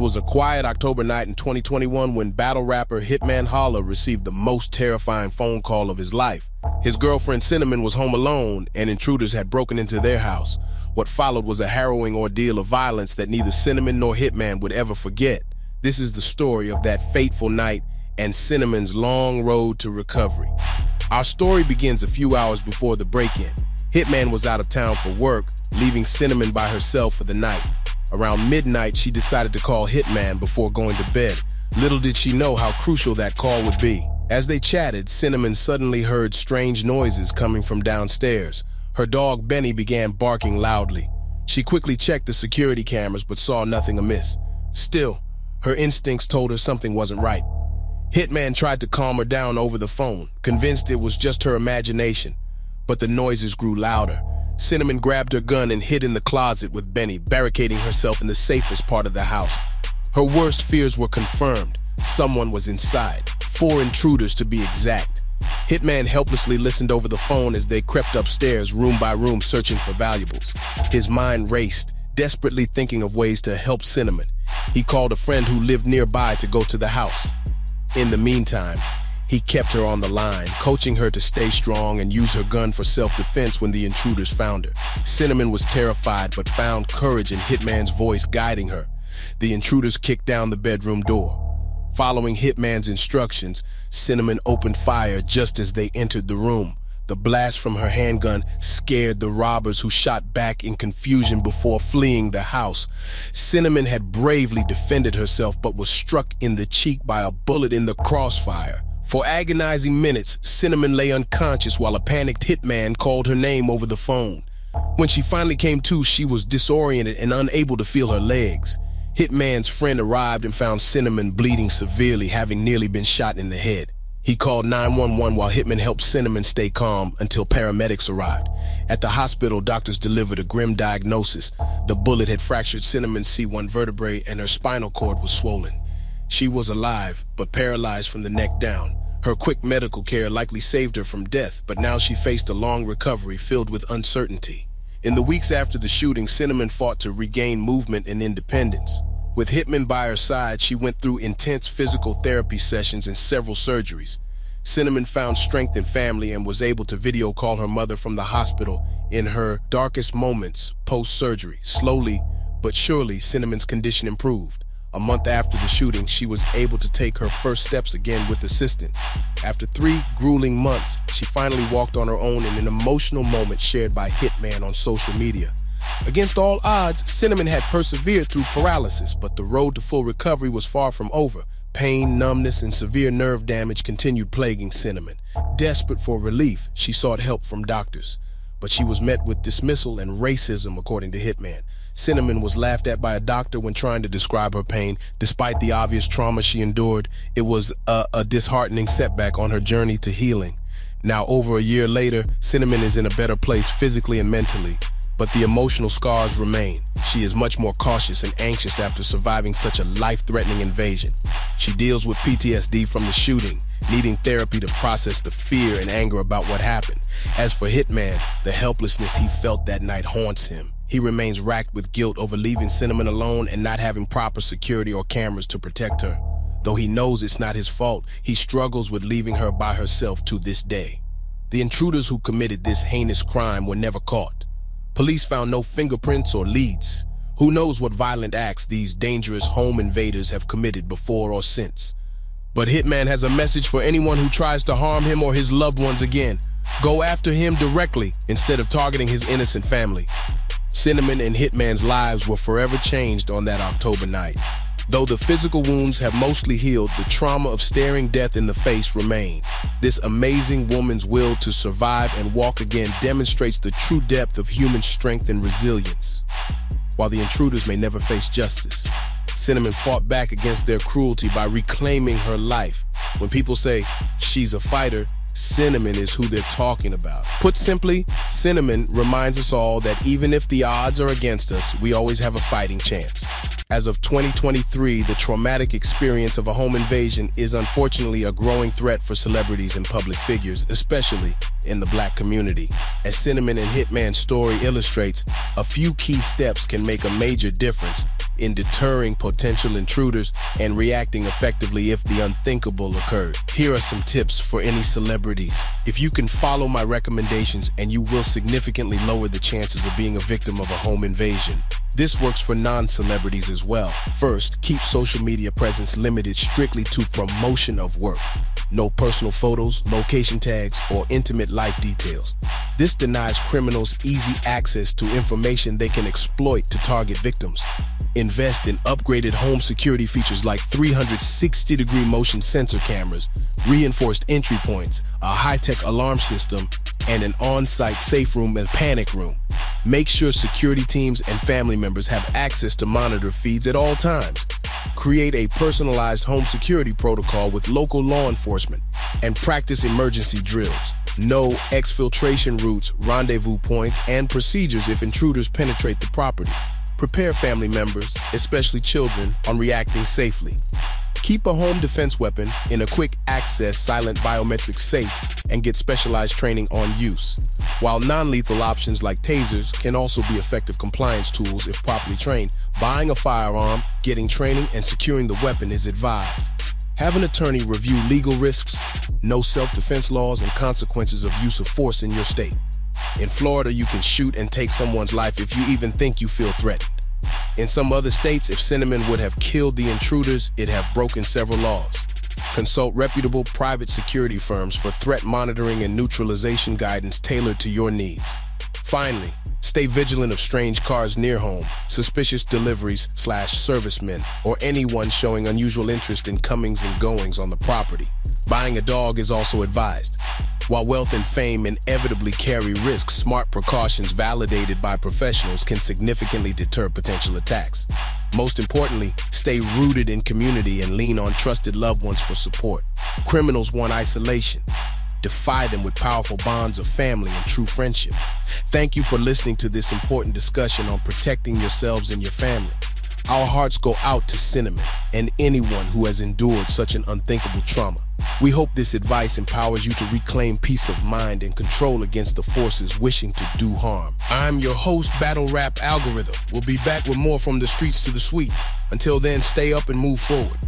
was a quiet October night in 2021 when battle rapper Hitman Holla received the most terrifying phone call of his life. His girlfriend Cinnamon was home alone and intruders had broken into their house. What followed was a harrowing ordeal of violence that neither Cinnamon nor Hitman would ever forget. This is the story of that fateful night and Cinnamon's long road to recovery. Our story begins a few hours before the break-in. Hitman was out of town for work, leaving Cinnamon by herself for the night. Around midnight, she decided to call Hitman before going to bed. Little did she know how crucial that call would be. As they chatted, Cinnamon suddenly heard strange noises coming from downstairs. Her dog Benny began barking loudly. She quickly checked the security cameras but saw nothing amiss. Still, her instincts told her something wasn't right. Hitman tried to calm her down over the phone, convinced it was just her imagination. But the noises grew louder. Cinnamon grabbed her gun and hid in the closet with Benny, barricading herself in the safest part of the house. Her worst fears were confirmed. Someone was inside, 4 intruders to be exact. Hitman helplessly listened over the phone as they crept upstairs, room by room, searching for valuables. His mind raced, desperately thinking of ways to help Cinnamon. He called a friend who lived nearby to go to the house. In the meantime, he kept her on the line, coaching her to stay strong and use her gun for self-defense when the intruders found her. Cinnamon was terrified but found courage in Hitman's voice guiding her. The intruders kicked down the bedroom door. Following Hitman's instructions, Cinnamon opened fire just as they entered the room. The blast from her handgun scared the robbers who shot back in confusion before fleeing the house. Cinnamon had bravely defended herself but was struck in the cheek by a bullet in the crossfire. For agonizing minutes, Cinnamon lay unconscious while a panicked Hitman called her name over the phone. When she finally came to, she was disoriented and unable to feel her legs. Hitman's friend arrived and found Cinnamon bleeding severely, having nearly been shot in the head. He called 911 while Hitman helped Cinnamon stay calm until paramedics arrived. At the hospital, doctors delivered a grim diagnosis. The bullet had fractured Cinnamon's C1 vertebrae and her spinal cord was swollen. She was alive, but paralyzed from the neck down. Her quick medical care likely saved her from death, but now she faced a long recovery filled with uncertainty. In the weeks after the shooting, Cinnamon fought to regain movement and independence. With Hitman by her side, she went through intense physical therapy sessions and several surgeries. Cinnamon found strength in family and was able to video call her mother from the hospital in her darkest moments post-surgery. Slowly but surely, Cinnamon's condition improved. A month after the shooting, she was able to take her first steps again with assistance. After 3 grueling months, she finally walked on her own in an emotional moment shared by Hitman on social media. Against all odds, Cinnamon had persevered through paralysis, but the road to full recovery was far from over. Pain, numbness, and severe nerve damage continued plaguing Cinnamon. Desperate for relief, she sought help from doctors. But she was met with dismissal and racism, according to Hitman. Cinnamon was laughed at by a doctor when trying to describe her pain. Despite the obvious trauma she endured, it was a disheartening setback on her journey to healing. Now, over a year later, Cinnamon is in a better place physically and mentally, but the emotional scars remain. She is much more cautious and anxious after surviving such a life-threatening invasion. She deals with PTSD from the shooting, needing therapy to process the fear and anger about what happened. As for Hitman, the helplessness he felt that night haunts him. He remains racked with guilt over leaving Cinnamon alone and not having proper security or cameras to protect her. Though he knows it's not his fault, he struggles with leaving her by herself to this day. The intruders who committed this heinous crime were never caught. Police found no fingerprints or leads. Who knows what violent acts these dangerous home invaders have committed before or since. But Hitman has a message for anyone who tries to harm him or his loved ones again. Go after him directly instead of targeting his innocent family. Cinnamon and Hitman's lives were forever changed on that October night. Though the physical wounds have mostly healed, the trauma of staring death in the face remains. This amazing woman's will to survive and walk again demonstrates the true depth of human strength and resilience. While the intruders may never face justice, Cinnamon fought back against their cruelty by reclaiming her life. When people say she's a fighter, Cinnamon is who they're talking about. Put simply, Cinnamon reminds us all that even if the odds are against us, we always have a fighting chance. As of 2023, the traumatic experience of a home invasion is unfortunately a growing threat for celebrities and public figures, especially in the Black community. As Cinnamon and Hitman's story illustrates, a few key steps can make a major difference in deterring potential intruders and reacting effectively if the unthinkable occurred. Here are some tips for any celebrities. If you can follow my recommendations, and you will significantly lower the chances of being a victim of a home invasion. This works for non-celebrities as well. First, keep social media presence limited strictly to promotion of work. No personal photos, location tags, or intimate life details. This denies criminals easy access to information they can exploit to target victims. Invest in upgraded home security features like 360-degree motion sensor cameras, reinforced entry points, a high-tech alarm system, and an on-site safe room and panic room. Make sure security teams and family members have access to monitor feeds at all times. Create a personalized home security protocol with local law enforcement, and practice emergency drills. Know exfiltration routes, rendezvous points, and procedures if intruders penetrate the property. Prepare family members, especially children, on reacting safely. Keep a home defense weapon in a quick access silent biometric safe and get specialized training on use. While non-lethal options like tasers can also be effective compliance tools if properly trained, buying a firearm, getting training, and securing the weapon is advised. Have an attorney review legal risks, know self-defense laws, and consequences of use of force in your state. In Florida, you can shoot and take someone's life if you even think you feel threatened. In some other states, if Cinnamon would have killed the intruders, it'd have broken several laws. Consult reputable private security firms for threat monitoring and neutralization guidance tailored to your needs. Finally, stay vigilant of strange cars near home, suspicious deliveries/servicemen, or anyone showing unusual interest in comings and goings on the property. Buying a dog is also advised. While wealth and fame inevitably carry risks, smart precautions validated by professionals can significantly deter potential attacks. Most importantly, stay rooted in community and lean on trusted loved ones for support. Criminals want isolation. Defy them with powerful bonds of family and true friendship. Thank you for listening to this important discussion on protecting yourselves and your family. Our hearts go out to Cinnamon and anyone who has endured such an unthinkable trauma. We hope this advice empowers you to reclaim peace of mind and control against the forces wishing to do harm. I'm your host, Battle Rap Algorithm. We'll be back with more from the streets to the suites. Until then, stay up and move forward.